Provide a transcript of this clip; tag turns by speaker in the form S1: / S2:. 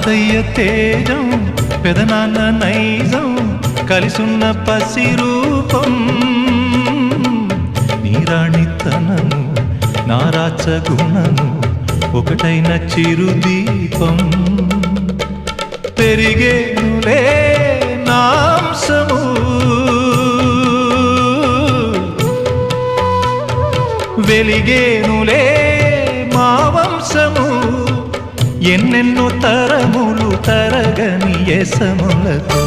S1: తాతయ్య తేజం పెదనాన్న నైజం కలిసున్న పసి రూపం నీరాణితనము నారాచ గుణము ఒకటైన చిరుదీపం పెరిగేనులే నాంసము వెలిగేనులే మా వంశము ఎన్నెన్నో తరములు తరగని యసములతో